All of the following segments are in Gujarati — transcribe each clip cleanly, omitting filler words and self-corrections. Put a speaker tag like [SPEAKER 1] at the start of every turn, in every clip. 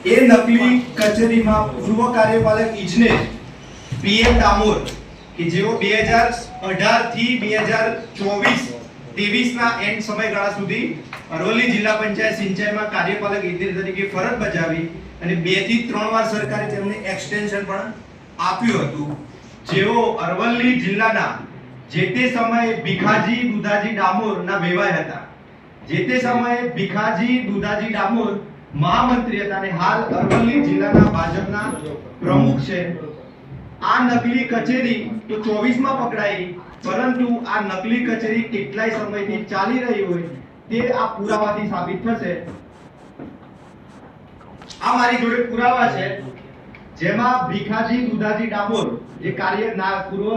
[SPEAKER 1] એ નકલી કચેરીમાં પૂર્વ કાર્યપાલક ઇજનેર પીએમ ડામોર કે જેઓ 2018 થી 2023 ના એન્ડ સમયગાળા સુધી અરવલ્લી જિલ્લા પંચાયત સિંચાઈમાં કાર્યપાલક ઇજનેર તરીકે ફરજ બજાવી અને 2 થી 3 વાર સરકારે તેમને એક્સટેન્શન પણ આપ્યું હતું, જેઓ અરવલ્લી જિલ્લાના જે તે સમયે ભીખાજી દુધાજી ડામોરના વેવાય હતા. જે તે સમયે ભીખાજી દુધાજી ડામોર મહામંત્રી હતા અને હાલ અરવલ્લી જિલ્લાના ભાજપના પ્રમુખ છે. આ નકલી કચેરી તો 24 માં પકડાઈ, પરંતુ આ નકલી કચેરી કેટલાય સમયથી ચાલી રહી હોય તે આ પુરાવાથી સાબિત થશે. આ મારી જોડે પુરાવા છે, જેમાં ભીખાજી દુધાજી ડામોર જે પૂર્વ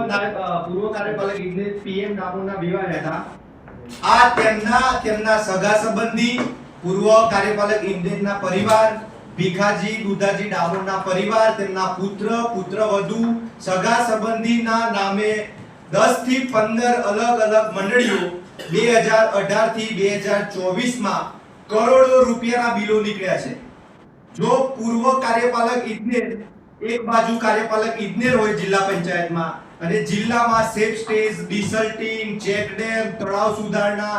[SPEAKER 1] કાર્યપાલક ઇજનેર પીએમ ડામોરના વિવાહ હતા, આ તેમના સગા સંબંધી પૂર્વ કાર્યપાલક ઇજનેરના પરિવાર, ભીખાજી દુધાજી ડામોરના પરિવાર, તેમના પુત્ર, પુત્રવધુ, સગા સંબંધીના નામે 10 થી 15 અલગ અલગ મંડળીઓ 2018 થી 2024 માં કરોડો રૂપિયાના બિલો નીકળ્યા છે. જો પૂર્વ કાર્યપાલક ઇજનેર એક બાજુ કાર્યપાલક ઇજનેર હોય જિલ્લા પંચાયતમાં અને જિલ્લામાં સેફ સ્ટેજ, ડિસલ્ટિંગ, ચેક ડેમ, તળાવ સુધારણા,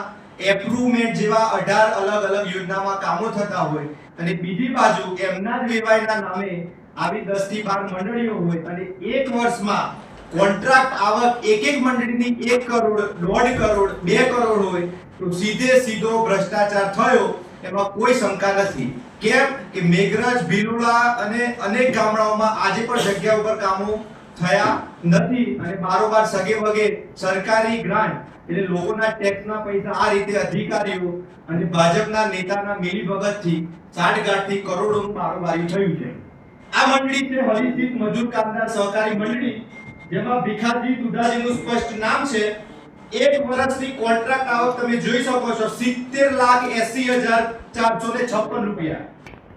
[SPEAKER 1] એપ્રુવમેન્ટ જેવા 18 અલગ અલગ યોજનામાં કામો થતા હોય અને બીજી બાજુ એમના જ વેવાયના નામે આવી 10 થી 12 મંડળીઓ હોય અને એક વર્ષમાં કોન્ટ્રાક્ટ આવક એક મંડળીની 1 કરોડ, 1.5 કરોડ, 2 કરોડ હોય તો સીધો ભ્રષ્ટાચાર થયો એમાં કોઈ શંકા નથી. કેમ કે મેઘરજ, ભીલોડા અને અનેક ગામડાઓમાં આજે પણ જગ્યા ઉપર કામો થયા નથી અને બારોબાર સગે વગે સરકારી ગ્રાન્ટ એટલે લોકોના ટેક્સના પૈસા આ રીતે અધિકારીઓ અને ભાજપના નેતાના મિલીભગતથી સાઠગાંઠથી કરોડોનું બારોબારી થયું છે. આ મંડળી છે હરિસિદ્ધ મજૂર કામદાર સહકારી મંડળી, જેમાં ભીખાજી દુધાજીનું સ્પષ્ટ નામ છે. એક વર્ષની કોન્ટ્રાક્ટ આવક તમે જોઈ શકો છો 70,80,456 રૂપિયા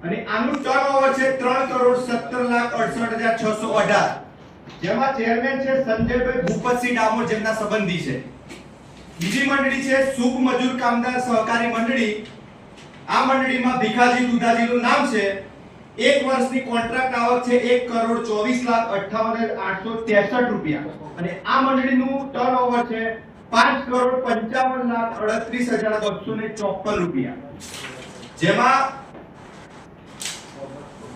[SPEAKER 1] અને આનું ટર્નઓવર છે 3,17,68,618, જેમાં ચેરમેન છે સંજયભાઈ ભૂપતસિંહ ડામોર, જેમના સંબંધી છે. બીજી મંડળી છે શુભ મજૂર કામદાર સહકારી મંડળી. આ મંડળીમાં ભીખાજી દુધાજીનું નામ છે. એક વર્ષની કોન્ટ્રાક્ટ આવક છે 1,24,58,863 રૂપિયા અને આ મંડળીનું ટર્નઓવર છે 5,55,38,254 રૂપિયા, જેમાં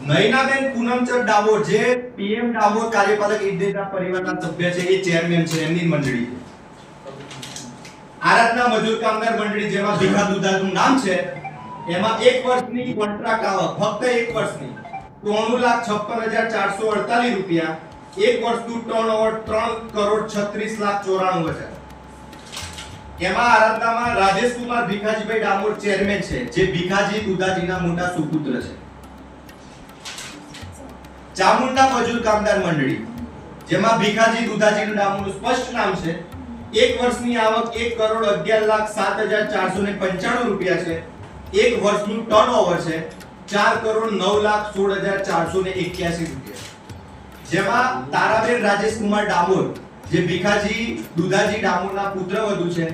[SPEAKER 1] નયનાબેન પૂનમચંદ ડામોર જે પીએમ ડામોર કાર્યપાલક ઇજનેરના પરિવારના સભ્ય છે, એ ચેરમેન છે, એમની મંડળી છે. આરાધના મજૂર કામદાર મંડળી, જેમાં ભીખા દુધાજીનું નામ છે, એમાં એક વર્ષની કોન્ટ્રાક્ટ આવક ફક્ત એક વર્ષની 93,56,448 રૂપિયા, એક વર્ષનું ટર્નઓવર 3,36,94,000. એમાં આરાધનામાં રાજેશકુમાર ભીખાજીભાઈ ડામોર ચેરમેન છે, જે ભીખાજી દુધાજીના મોટા સુપુત્ર છે. ચામુંડા મજૂર કામદાર મંડળી, જેમાં ભીખાજી દુધાજીનું ડામોરનું સ્પષ્ટ નામ છે. એક વર્ષની આવક 1,11,07,495 રૂપિયા છે. એક વર્ષનું ટર્નઓવર છે 4,09,16,481 રૂપિયા, જેમાં તારાબેન રાજેશકુમાર ડામોર જે ભીખાજી દુધાજી ડામોરના પુત્રવધુ છે,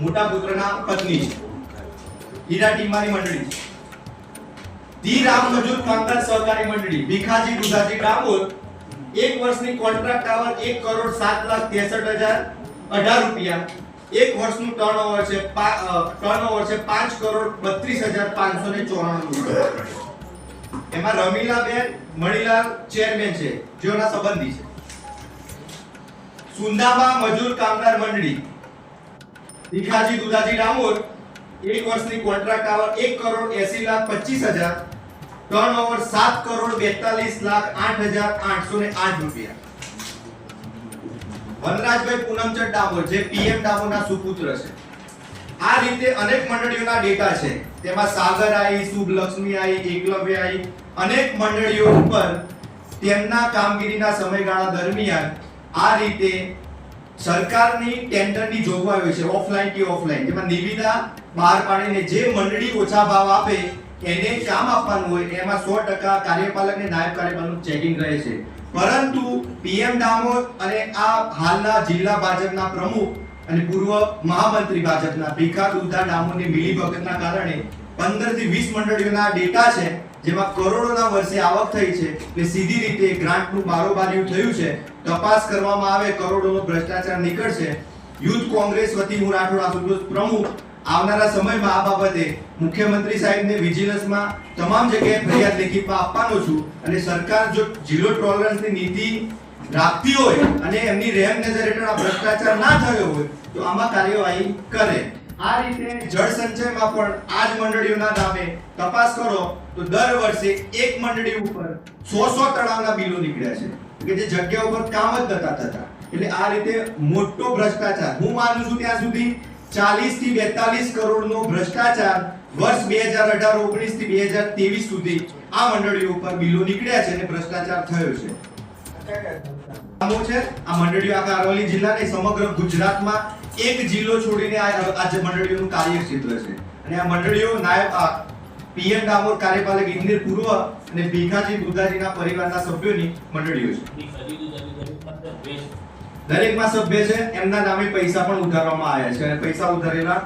[SPEAKER 1] મોટા પુત્રના પત્ની છે. હીરા ટીમાની મંડળી છે. ધી રામ મજૂર કામદાર સહકારી મંડળી, ભીખાજી દુધાજી ડામોર, એક વર્ષની કોન્ટ્રાક્ટ આવક 1,07,63,018 રૂપિયા, એક વર્ષનું ટર્નઓવર છે 5,32,594 રૂપિયા. એમાં રમીલાબેન મણીલાલ ચેરમેન છે, જેઓના સંબંધી છે. સુંદામા મજૂર કામદાર મંડળી, ભીખાજી દુધાજી ડામોર, એક વર્ષની કોન્ટ્રાક્ટ આવક 1,80,25,000, ટર્નઓવર 7,42,08,808 રૂપિયા. વનરાજભાઈ પૂનમચંદ ડામોર જે પીએમ ડામોરના સુપુત્ર છે. આ રીતે અનેક મંડળીઓના ડેટા છે, તેમાં સાગર આઈ, શુભ લક્ષ્મી આઈ, એકલવ્ય આઈ, અનેક મંડળીઓ ઉપર તેમના કામગીરીના સમયગાળા દરમિયાન આ રીતે સરકારની ટેન્ડરની જોગવાઈ હોય છે, ઓફલાઈન કે ઓફલાઈન, જેમાં નિવિદા બહાર પાડીને જે મંડળી ઓછા ભાવ આપે એને કામ આપવાનું હોય એમાં 100% કાર્યપાલક ને નાયબ કાર્યપાલકનું ચેકિંગ રહે છે. પરંતુ પીએમ ડામોર અને આ હાલના જિલ્લા ભાજપના પ્રમુખ અને પૂર્વ મહામંત્રી ભાજપના ભીખા દુધા ડામોરની મિલીભગતના કારણે 15 થી 20 મંડળીઓના ડેટા છે, જેમાં કરોડોના વર્ષે આવક થઈ છે તે સીધી રીતે ગ્રાન્ટનું બારોબારીયું થયું છે, તપાસ કરવામાં આવે, કરોડોનો ભ્રષ્ટાચાર નીકળશે. યુથ કોંગ્રેસ વતી હું રાઠોડ આશુતોષ પ્રમુખ આવનારા સમયમાં આ બાબતે મુખ્યમંત્રી સાહેબને વિજિલન્સમાં તમામ જગ્યાએ ફરિયાદ લેખિતમાં આપવાનો છું અને સરકાર જો ઝીરો ટોલરન્સની નીતિ રાખતી હોય અને એમની રહેમ નજર હેઠળ આ ભ્રષ્ટાચાર ના થયો હોય તો આમાં કાર્યવાહી કરે. આ રીતે જળ સંચયમાં પણ આ જ મંડળીઓના નામે તપાસ કરો તો દર વર્ષે એક મંડળી ઉપર 100 તળાવના બિલો નીકળ્યા છે કે જે જગ્યા ઉપર કામ જ નતા થતા. એટલે આ રીતે મોટો ભ્રષ્ટાચાર, હું માનું છું ત્યાં સુધી 40 થી 42 કરોડનો ભ્રષ્ટાચાર વર્ષ 2018-19 થી 2023 સુધી આ મંડળીઓ ઉપર બિલો નીકળ્યા છે અને ભ્રષ્ટાચાર થયો છે. આ મંડળીઓ આખા અરવલ્લી જિલ્લાને સમગ્ર ગુજરાતમાં એક જિલ્લો છોડીને આ જે મંડળીઓનું કાર્યક્ષેત્ર છે અને આ મંડળીઓ નાયબ પીએન ડામોર કાર્યપાલક ઇજનેર પૂર્વ અને ભીખાજી દુધાજીના પરિવારના સભ્યોની મંડળીઓ છે. દરેકમાં સભ્ય છે, એમના નામે પૈસા પણ ઉધારવામાં આવ્યા છે અને પૈસા ઉધારેલા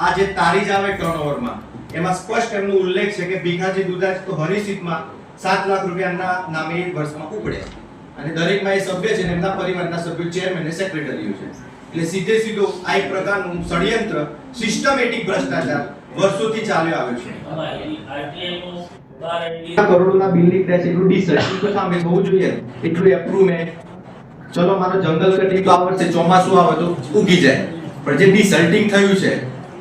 [SPEAKER 1] આ જે તારીખ આવે ટર્નઓવરમાં એમાં સ્પષ્ટ એમનો ઉલ્લેખ છે કે ભીખાજી દુધાજ તો હરીસીટમાં 7 લાખ રૂપિયાના નામે એક વર્ષમાં ઉપડ્યા અને દરેકમાં એ સભ્ય છે અને એમના પરિવારના સભ્યો ચેરમેન અને સેક્રેટરીઓ છે. એટલે સીધે સીધો આ એક પ્રકારનું ષડયંત્ર, સિસ્ટમેટિક ભ્રષ્ટાચાર વર્ષોથી ચાલ્યો આવ્યો છે. કરોડોના બિલ નીકળ્યા છે, એટલું ડીસર્ટિંગ તો સામે બહુ જોઈએ, એટલું એપ્રુવમેન્ટ. ચલો મારો જંગલ કટિંગ તો આ વર્ષે ચોમાસું આવે તો ઉગી જાય, પણ જે ડીસર્ટિંગ થયું છે,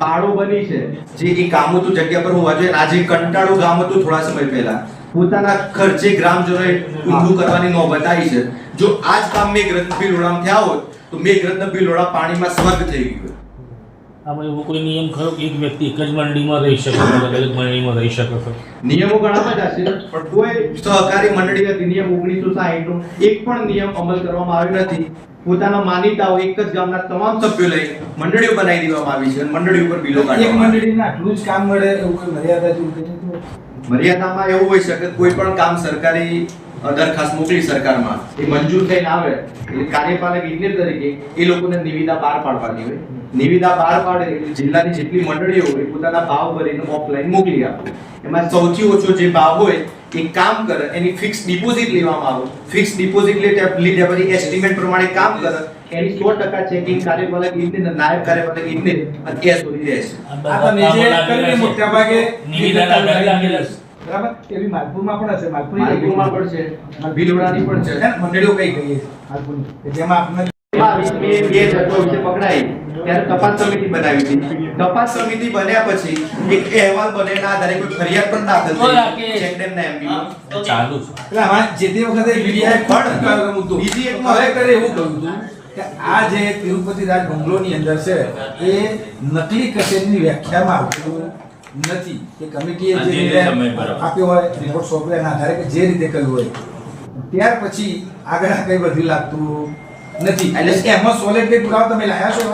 [SPEAKER 1] પાડો બની છે, જે એ કામો તો જગ્યા પર હોવા જોઈએ. આજે કંટાળો ગામ હતું થોડા સમય પહેલા, પોતાના ખર્ચે ગ્રામજનોએ ઊંધું કરવાની નોબત આવી છે. જો આ જ કામ મેઘરત્ન ભિલોડામાં થયા હોત તો મેઘરત્ન ભિલોડા પાણીમાં સ્વર્ગ થઈ ગયું.
[SPEAKER 2] આમાં એવો કોઈ નિયમ ખરો કે એક વ્યક્તિ એક જ મંડળીમાં રહી શકે, અલગ અલગ મંડળીમાં રહી શકે?
[SPEAKER 1] નિયમો ઘણા બધા છે, પણ કોઈ સહકારી મંડળી હતી નિયમ 1960 નો એક પણ નિયમ અમલ કરવામાં આવ્યો નથી. પોતાના માનીતાઓ એક જ ગામના તમામ સભ્યો લઈ મંડળીઓ બનાવી દેવામાં આવી છે અને મંડળી ઉપર બિલો કાઢવામાં
[SPEAKER 3] એક મંડળીના આટલું જ કામ મળે એવું કોઈ મર્યાદા જેવું નથી?
[SPEAKER 1] મર્યાદામાં એવું હોય શકે કોઈ પણ કામ સરકારી દરખાસ્ત મોકલી સરકારમાં, એ મંજૂર થઈને આવે એટલે કાર્યપાલક ઇજનેર તરીકે એ લોકોને નિવિદા બહાર પાડવાની હોય. નિવિદા બહાર પાડે એટલે જિલ્લાની જેટલી મંડળીઓ હોય પોતાના ભાવ ભરીને ઓફલાઈન મોકલી આપે. એમાં સૌથી ઓછો જે ભાવ હોય એ કામ કરે એની ફિક્સ ડિપોઝિટ લેવામાં આવે. ફિક્સ ડિપોઝિટ લીધા પછી એસ્ટિમેટ પ્રમાણે કામ કરે એની 100% ચેકિંગ કાર્યપાલક ઇજનેર, નાયબ કાર્યપાલક ઇજનેર અને એ સુધી રહેશે.
[SPEAKER 3] આ તમે જે કરીને મોટા ભાગે
[SPEAKER 2] નિવિદાના આધારે લાગેલા છે.
[SPEAKER 3] બરાબર, એવી માલપુરમાં પણ હશે,
[SPEAKER 1] માલપુરમાં પણ છે, ભીલોડાની પણ છે.
[SPEAKER 3] મંડળીઓ કઈ કહીએ માલપુરની કે જેમાં આપણે
[SPEAKER 1] પકડાઈ ત્યારે તપાસ સમિતિ બનાવી હતી. તપાસ સમિતિ બન્યા પછી એક અહેવાલ બને ના આધારે કોઈ ફરિયાદ પણ દાખલ થઈ ચેકડેમના એમપીમાં
[SPEAKER 2] ચાલુ છે.
[SPEAKER 3] એટલે આમાં જે તે વખતે મીડિયાએ પણ મુદ્દો
[SPEAKER 1] બીજી એક
[SPEAKER 3] કલેક્ટરે એવું કહ્યું હતું કે આ જે તિરુપતિ રાજ બંગલોની અંદર છે એ નકલી કચેરીની વ્યાખ્યામાં આવતું નથી. કે કમિટીએ જે નિર્ણય આપ્યો હોય રિપોર્ટ સોંપેલા આધારે કે જે રીતે કર્યું હોય ત્યાર પછી આગળ કઈ વધુ લાગતું નથી. એટલે એમાં સોલિડ કઈ પુરાવા તમે લાયા છો?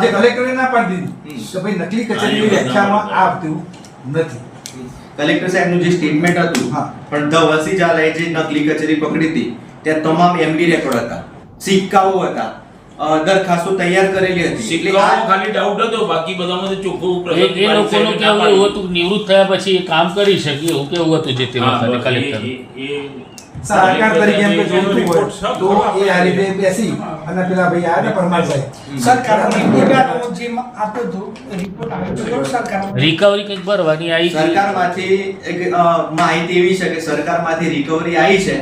[SPEAKER 3] જે કલેક્ટરે ના પાડી દીધી કે ભાઈ નકલી કચેરીની વ્યાખ્યામાં આવતું નથી.
[SPEAKER 1] કલેક્ટર સાહેબનું જે સ્ટેટમેન્ટ હતું, પણ ધ વસી ઝાલાએ જે નકલી કચેરી પકડી હતી ત્યાં તમામ એમડી રેકોર્ડ હતા, સિક્કાઓ હતા, દરખાસ્તો તૈયાર કરેલી હતી. એટલે આ
[SPEAKER 4] ખાલી ડાઉટ હતો, બાકી બધામાં તો ચોખ્ખું
[SPEAKER 2] એ લોકોનું કેવું એવું હતું નિવૃત્ત થયા પછી એ કામ કરી શકે એવું કેવું હતું જે તે વખતે કલેક્ટર
[SPEAKER 3] સરકાર તરીકે એમ કે જોઈતું હોય તો એ આ રીતે બેસી અને પેલા ભાઈ આ ને પરમાર સાહેબ સરકારનો રિપોર્ટ જે આપ્યો હતો રિપોર્ટ આવ્યો તો સરકાર
[SPEAKER 2] રિકવરી કંઈક ભરવાની આવી
[SPEAKER 1] સરકારમાંથી એક માહિતી એવી છે કે સરકારમાંથી રિકવરી આવી છે,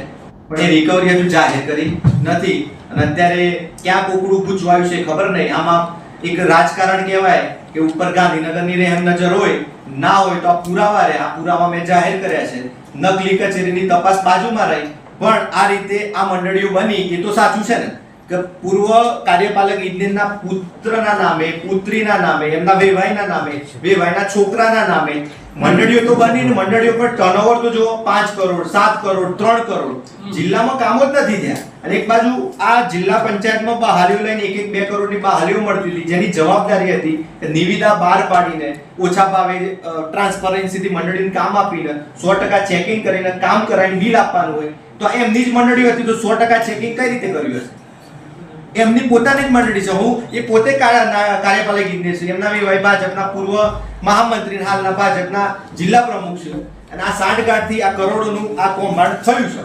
[SPEAKER 1] પણ એ રિકવરી હજુ જાહેર કરી નથી અને અત્યારે ક્યાં કોકડું પૂછવાયું છે ખબર નહીં. આમાં એક રાજકારણ કહેવાય કે ઉપર ગાંધીનગરની રહેમ નજર હોય ના હોય તો આ પુરાવા રહે. આ પુરાવા મેં જાહેર કર્યા છે. નકલી કચેરીની તપાસ બાજુમાં રહી, પણ આ રીતે આ મંડળીઓ બની એ તો સાચું છે ને કે પૂર્વ કાર્યપાલક ઇજનેરના પુત્રના નામે, પુત્રીના નામે, એમના વેવાઈના નામે, વેવાઈના છોકરાના નામે મંડળીઓ તો બની ને મંડળીઓ પર ટર્નઓવર તો જો 5 કરોડ, 7 કરોડ, 3 કરોડ, જિલ્લામાં કામો જ નથી થયા. અને એક બાજુ આ જિલ્લા પંચાયતમાં બહાલીઓ લઈને 1-2 કરોડની બહાલીઓ મળતી હતી જેની જવાબદારી હતી કે નિવિદા બહાર પાડીને ઓછા ભાવે ટ્રાન્સપરન્સીથી મંડળીને કામ આપીને 100% ચેકિંગ કરીને કામ કરાવીને બિલ આપવાનું હોય. તો એમની જ મંડળીઓ હતી તો 100% ચેકિંગ કઈ રીતે કર્યું હશે? એમની પોતાની જ મંડળી છે. હું એ પોતે કાર્યપાલક ઇજનેર છે. એમના વેવાઈ ભાજપના પૂર્વ મહામંત્રી હાલના ભાજપના જિલ્લા પ્રમુખ છે. અને આ સાંઠગાંઠથી આ કરોડોનું આ કૌભાંડ થયું છે.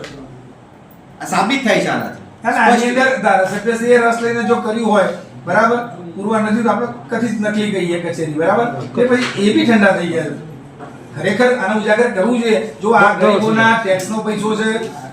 [SPEAKER 1] આ સાબિત થાય છે આનાથી.
[SPEAKER 3] અને આની અંદર ધારાસભ્યશ્રીએ રસ લઈને જો કર્યું હોય, બરાબર, પૂર્વ નથી તો આપણે કથિત નકલી કહીએ કચેરી, બરાબર, તે પછી એ બી ઠંડા થઈ ગયા છે. ખરેખર આને ઉજાગર કરવું જોઈએ. જો આ ગરીબોના ટેક્સનો પૈસો છે,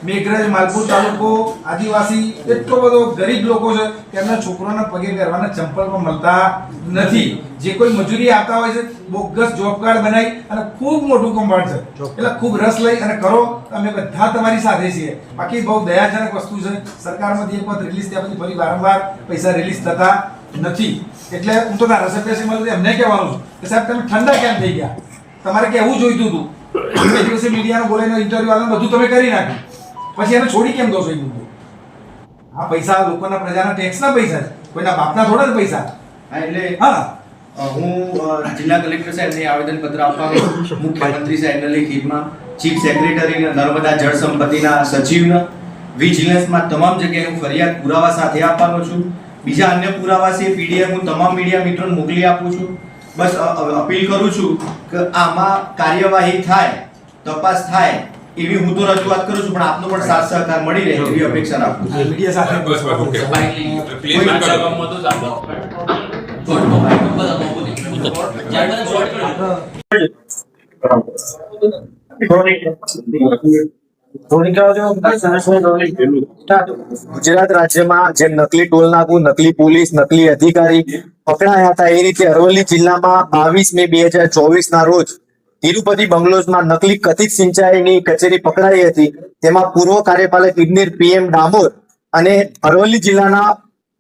[SPEAKER 3] મેઘરજ, માલપુર તાલુકો, આદિવાસી એટલો બધો ગરીબ લોકો છે, તેમના છોકરાઓના પગે કરવાના ચંપલ પણ મળતા નથી. જે કોઈ મજૂરી આવતા હોય છે, બોગસ જોબ કાર્ડ બનાવી અને ખૂબ મોટું કૌભાંડ છે. એટલે ખૂબ રસ લઈ અને કરો. અમે બધા તમારી સાથે છીએ. બાકી બહુ દયાજનક વસ્તુ છે. સરકારમાંથી એક વખત રિલીઝ થયા પછી ફરી વારંવાર પૈસા રિલીઝ થતા નથી. એટલે હું તો ધારાસભ્યશ્રી મળે એમને કહેવાનું છું કે સાહેબ તમે ઠંડા કેમ થઈ ગયા? તમારે કહેવું જોઈતું હતું. બે દિવસે મીડિયાનો બોલાવીને ઇન્ટરવ્યુ આલે બધું તમે કરી નાખ્યું, પછી એને છોડી કેમ દો છો? એ મુદ્દો, આ પૈસા લોકોના પ્રજાના ટેક્સના પૈસા છે, કોઈના બાપના થોડા જ પૈસા.
[SPEAKER 1] હા, એટલે
[SPEAKER 3] હા,
[SPEAKER 1] હું જિલ્લા કલેક્ટર સાહેબને આવેદનપત્ર આપવાનું, મુખ્યમંત્રી સાહેબને લેખિતમાં, ચીફ સેક્રેટરીને, નર્મદા જળ સંપત્તિના સચિવને, વિજિલન્સમાં તમામ જગ્યાએ હું ફરિયાદ પુરાવા સાથે આપવાનો છું. બીજા અન્ય પુરાવા છે પીડીએફ હું તમામ મીડિયા મિત્રોને મોકલી આપું છું. બસ અપીલ કરું છું કે આમાં કાર્યવાહી થાય, તપાસ થાય એવી હું તો રજૂઆત કરું છું, પણ આપનો પણ સાથ સહકાર મળી રહે એવી અપેક્ષા રાખું છું.
[SPEAKER 3] મીડિયા સાથે
[SPEAKER 4] બસ ઓકે પ્લીઝ
[SPEAKER 2] કોઈ
[SPEAKER 4] કરો.
[SPEAKER 2] ગામમાં તો ચાલો.
[SPEAKER 5] ગુજરાત રાજ્યમાં જે નકલી ટોલ નાકુ, નકલી પોલીસ, નકલી અધિકારી પકડાયા હતા, એ રીતે અરવલ્લી જિલ્લામાં 22 મે 2024 ના રોજ તિરુપતિ બંગલોઝમાં નકલી કથિત સિંચાઈની કચેરી પકડાઈ હતી. તેમાં પૂર્વ કાર્યપાલક ઇજનેર PM ડામોર અને અરવલ્લી જિલ્લાના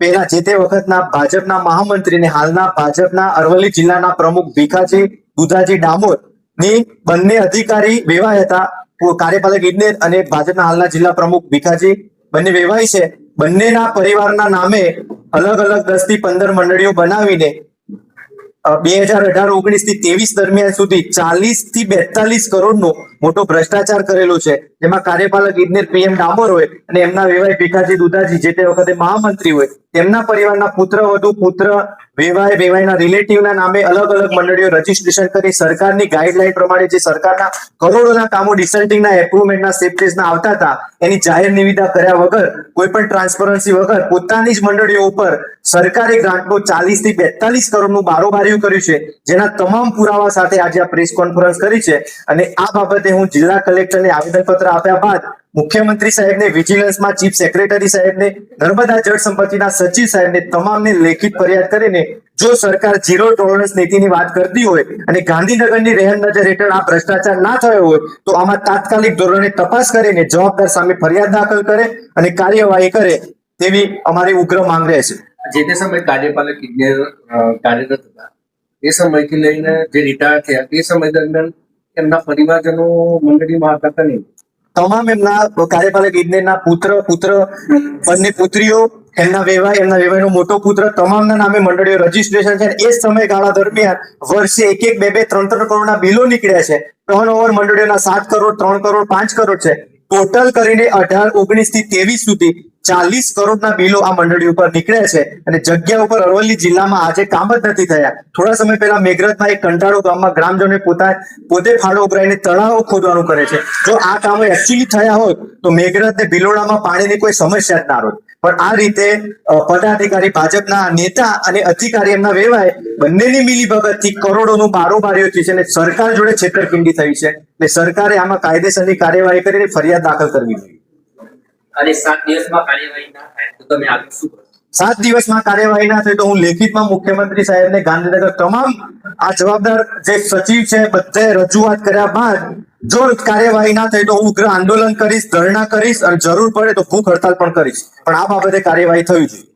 [SPEAKER 5] પહેલા જે તે વખતના ભાજપના મહામંત્રી ને હાલના ભાજપના અરવલ્લી જિલ્લાના પ્રમુખ ભીખાજી દુધાજી ડામોર ની બંને અધિકારી વેવાય હતા. કાર્યપાલક ઇજનેર અને ભાજપના હાલના જિલ્લા પ્રમુખ ભીખાજી બંને વેવાય છે. બંનેના પરિવારના નામે અલગ અલગ 10 થી 15 મંડળીઓ બનાવીને 2018-19 થી 23 દરમિયાન સુધી 40 થી 42 કરોડનો મોટો ભ્રષ્ટાચાર કરેલો છે. જેમાં કાર્યપાલક ઇજનેર PM ડામોર હોય અને એમના વેવાય ભીખાજી દુધાજી જે તે વખતે મહામંત્રી હોય, તેમના પરિવારના પુત્ર વધુ પુત્ર વેવાયના રિલેટિવના નામે અલગ અલગ મંડળીઓ રજીસ્ટ્રેશન કરી સરકારની ગાઈડલાઈન પ્રમાણે જે સરકારના કરોડોના કામો ડિસલ્ટિંગના એપ્રુવમેન્ટના સેપ્ટેજના આવતા હતા, એની જાહેર નિવિદા કર્યા વગર, કોઈ પણ ટ્રાન્સપરન્સી વગર પોતાની જ મંડળીઓ ઉપર સરકારી ગ્રાન્ટનું 40 થી 42 કરોડનું બારોબારીયું કર્યું છે. જેના તમામ પુરાવા સાથે આજે આ પ્રેસ કોન્ફરન્સ કરી છે. અને આ બાબતે હું જિલ્લા કલેક્ટરને આવેદનપત્ર આપ્યા બાદ મુખ્યમંત્રી સાહેબને, વિજિલન્સમાં ચીફ સેક્રેટરી સાહેબને, નર્મદા જળ સંપત્તિના સચિવ સાહેબને તમામને લેખિત ફરિયાદ કરીને જો સરકાર ઝીરો ટોલરન્સ નીતિની વાત કરતી હોય અને ગાંધીનગરની રહેણ નજર હેઠળ આ ભ્રષ્ટાચાર ના થયો હોય તો આમાં તાત્કાલિક ધોરણે તપાસ કરીને જવાબદાર સામે ફરિયાદ દાખલ કરે અને કાર્યવાહી કરે તેવી અમારી ઉગ્ર માંગ રહેશે.
[SPEAKER 6] જે તે સમયે કાર્યપાલક ઇજનેર કાર્યરત હતા, એ સમયથી લઈને જે રિટાયર થયા એ સમય દરમિયાન એમના પરિવારજનો મંડળીમાં હતા કે નહીં?
[SPEAKER 5] તમામ એમના કાર્યપાલક ઇજનેરના પુત્ર, બંને પુત્રીઓ, એમના વેવાયનો મોટો પુત્ર, તમામના નામે મંડળીઓ રજીસ્ટ્રેશન છે. એ સમયગાળા દરમિયાન વર્ષે 1-1, 2-2, 3-3 કરોડના બિલો નીકળ્યા છે. ટર્નઓવર મંડળીઓના 7 કરોડ, 3 કરોડ, 5 કરોડ છે. ટોટલ કરીને 18-19 થી 23 સુધી 40 કરોડના બિલો આ મંડળી ઉપર નીકળ્યા છે. અને જગ્યા ઉપર અરવલ્લી જિલ્લામાં આજે કામ જ નથી થયા. થોડા સમય પહેલા મેઘરજમાં એક કંટાળો ગામમાં ગ્રામજનોએ પોતે ફાળો ઉભરાઈને તળાવો ખોદવાનું કરે છે. જો આ કામો એકચ્યુઅલી થયા હોત તો મેઘરજ ને ભિલોડામાં પાણીની કોઈ સમસ્યા જ ના હોત. પણ આ રીતે પદાધિકારી, ભાજપના નેતા અને અધિકારી એમના વેવાય બંનેની મિલીભગતથી કરોડોનું બારોબારીઓ થઈ છે અને સરકાર જોડે છેતરપિંડી થઈ છે. એટલે સરકારે આમાં કાયદેસરની કાર્યવાહી કરીને ફરિયાદ દાખલ કરવી જોઈએ.
[SPEAKER 6] અને 7 દિવસમાં કાર્યવાહી ના થાય તો તમે આગળ શું કરો?
[SPEAKER 5] 7 દિવસમાં કાર્યવાહી ના થાય તો હું લેખિતમાં મુખ્યમંત્રી સાહેબને, ગાંધીનગર તમામ આ જવાબદાર જે સચિવ છે બધે રજૂઆત કર્યા બાદ જો કાર્યવાહી ના થાય તો હું ઉગ્ર આંદોલન કરીશ, ધરણા કરીશ અને જરૂર પડે તો ભૂખ હડતાલ પણ કરીશ. પણ આ બાબતે કાર્યવાહી થવી જોઈએ.